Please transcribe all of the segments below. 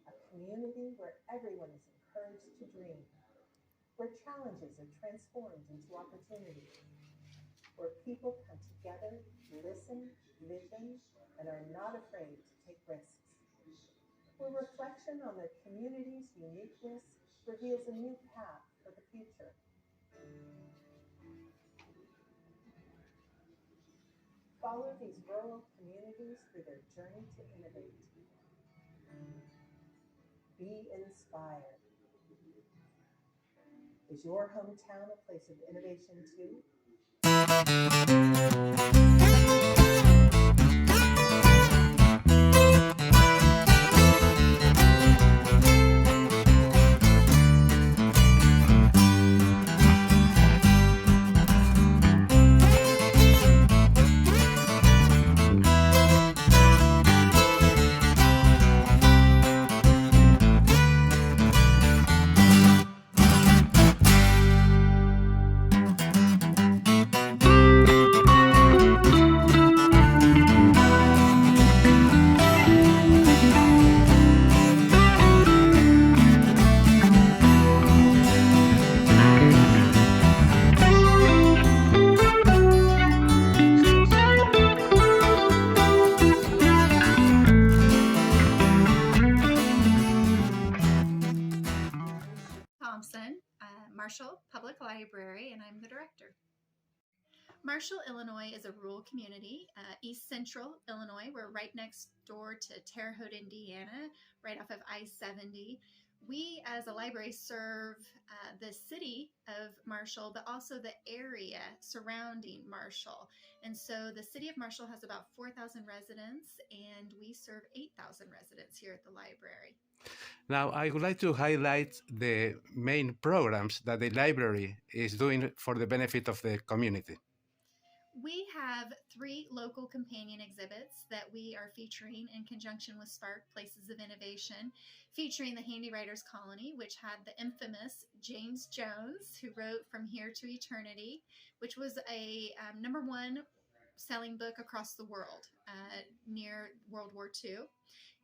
a community where everyone is encouraged to dream, where challenges are transformed into opportunities, where people come together, listen, vision, and are not afraid to take risks, where reflection on their community's uniqueness reveals a new path for the future. Follow these rural communities through their journey to innovate. Be inspired. Is your hometown a place of innovation too? Thompson, Marshall Public Library, and I'm the director. Marshall, Illinois is a rural community, east central Illinois. We're right next door to Terre Haute, Indiana, right off of I 70. We, as a library, serve the city of Marshall, but also the area surrounding Marshall. And so the city of Marshall has about 4,000 residents, and we serve 8,000 residents here at the library. Now, I would like to highlight the main programs that the library is doing for the benefit of the community. We have 3 local companion exhibits that we are featuring in conjunction with Spark Places of Innovation, featuring the Handy Writers Colony, which had the infamous James Jones, who wrote From Here to Eternity, which was a #1 selling book across the world near World War II.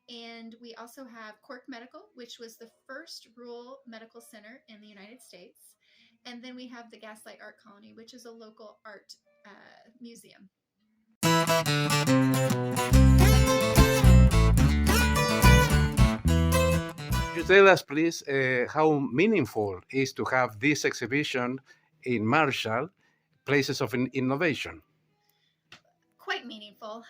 And we also have Cork Medical, which was the first rural medical center in the United States. And then we have the Gaslight Art Colony, which is a local art museum. Could you tell us, please, how meaningful it is to have this exhibition in Marshall, Places of Innovation? Quite meaningful.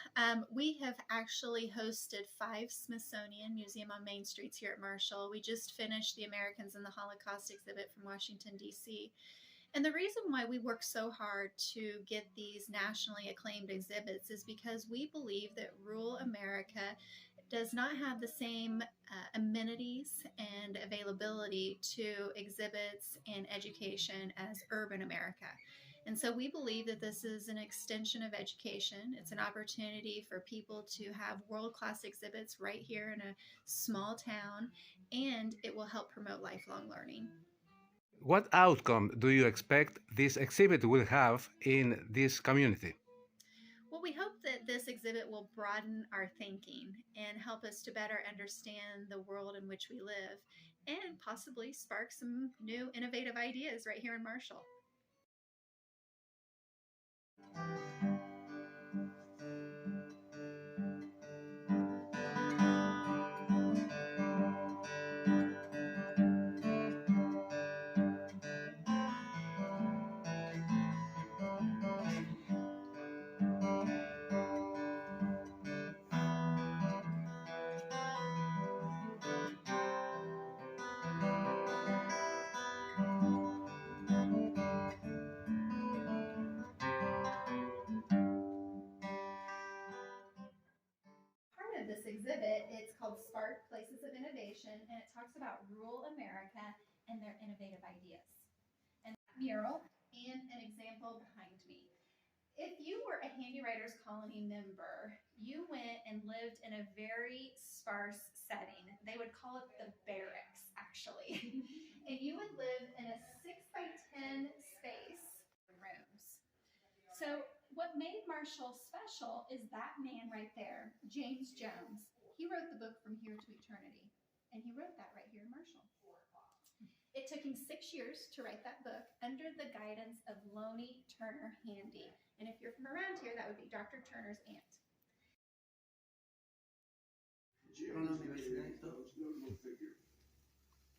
We have actually hosted 5 Smithsonian Museum on Main Streets here at Marshall. We just finished the Americans in the Holocaust exhibit from Washington, D.C. And the reason why we work so hard to get these nationally acclaimed exhibits is because we believe that rural America does not have the same amenities and availability to exhibits and education as urban America. And so we believe that this is an extension of education. It's an opportunity for people to have world class exhibits right here in a small town, and it will help promote lifelong learning. What outcome do you expect this exhibit will have in this community? Well, we hope that this exhibit will broaden our thinking and help us to better understand the world in which we live and possibly spark some new innovative ideas right here in Marshall. Part of this exhibit, it's called Spark Places of Innovation, and it talks about rural America and their innovative ideas. And that mural and an example behind me. If you were a Handy Writers Colony member, you went and lived in a very sparse setting. They would call it the barracks, actually. And you would live in a 6 by 10 space, rooms. So, what made Marshall special is that man right there, James Jones. He wrote the book From Here to Eternity. And he wrote that right here in Marshall. It took him 6 years to write that book under the guidance of Loney Turner Handy. And if you're from around here, that would be Dr. Turner's aunt. Notable figure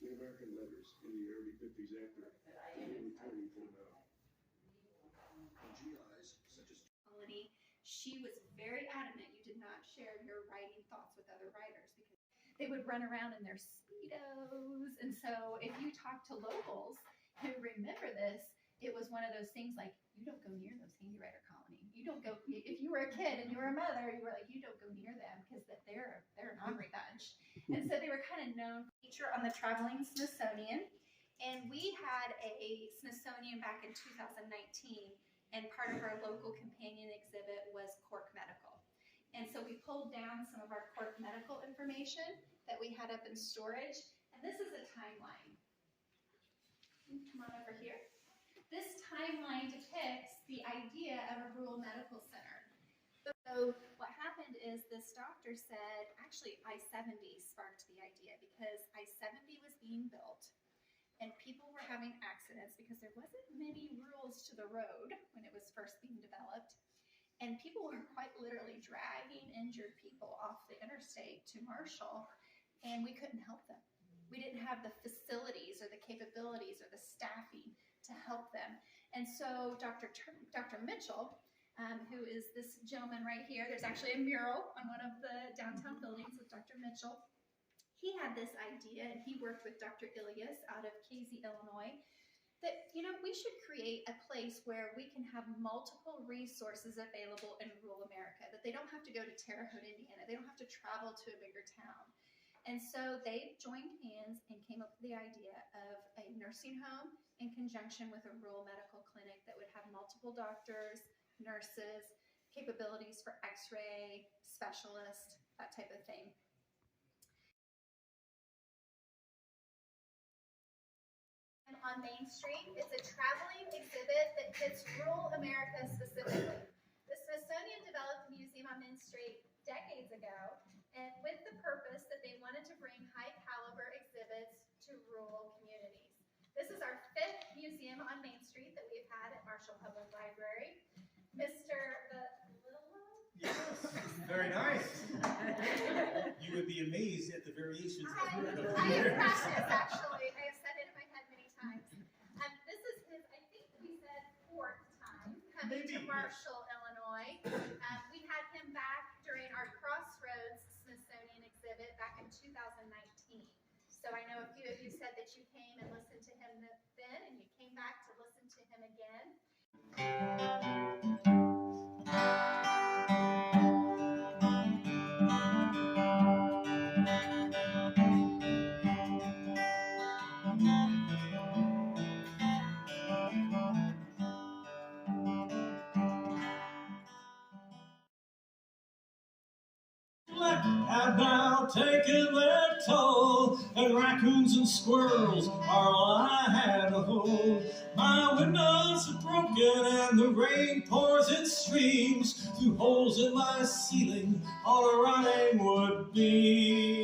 in American letters in the early 50s after returning from GIs such as She was very adamant you did not share your writing thoughts with other writers because they would run around in their Speedos. And so if you talk to locals who remember this, it was one of those things like, you don't go near those Handy Writer colony. You don't go, if you were a kid and you were a mother, you were like, you don't go near them because they're an ornery bunch. And so they were kind of known feature on the traveling Smithsonian. And we had a Smithsonian back in 2019, and part of our local companion exhibit was Cork Medical. And so we pulled down some of our Cork Medical information that we had up in storage. And this is a timeline. Come on over here. This timeline depicts the idea of a rural medical center. So what happened is this doctor said, actually I-70 sparked the idea because I-70 was being built and people were having accidents because there wasn't many rules to the road when it was first being developed. And people were quite literally dragging injured people off the interstate to Marshall, and we couldn't help them. We didn't have the facilities or the capabilities or the staffing to help them. And so Dr. Mitchell, who is this gentleman right here, there's actually a mural on one of the downtown buildings with Dr. Mitchell. He had this idea, and he worked with Dr. Ilias out of Casey, Illinois, that, you know, we should create a place where we can have multiple resources available in rural America, that they don't have to go to Terre Haute, Indiana. They don't have to travel to a bigger town. And so they joined hands and came up with the idea of a nursing home in conjunction with a rural medical clinic that would have multiple doctors, nurses, capabilities for x-ray, specialists, that type of thing. On Main Street, it's a traveling exhibit that hits rural America specifically. The Smithsonian developed a museum on Main Street decades ago, and with the purpose that they wanted to bring high caliber exhibits to rural communities. This is our 5th museum on Main Street that we've had at Marshall Public Library. Yes, very nice. You would be amazed at the variations I've heard over the I years. have practiced, actually. I have said it in my head many times. This is his, I think we said 4th time coming to Marshall, Illinois. We had him back during our Crossroads Smithsonian exhibit back in 2019. So I know a few of you said that you came and listened to him then, and you came back to listen to him again. Have now taken their toll, and raccoons and squirrels are all I had to hold. My windows are broken and the rain pours in streams through holes in my ceiling, all a rotting would be.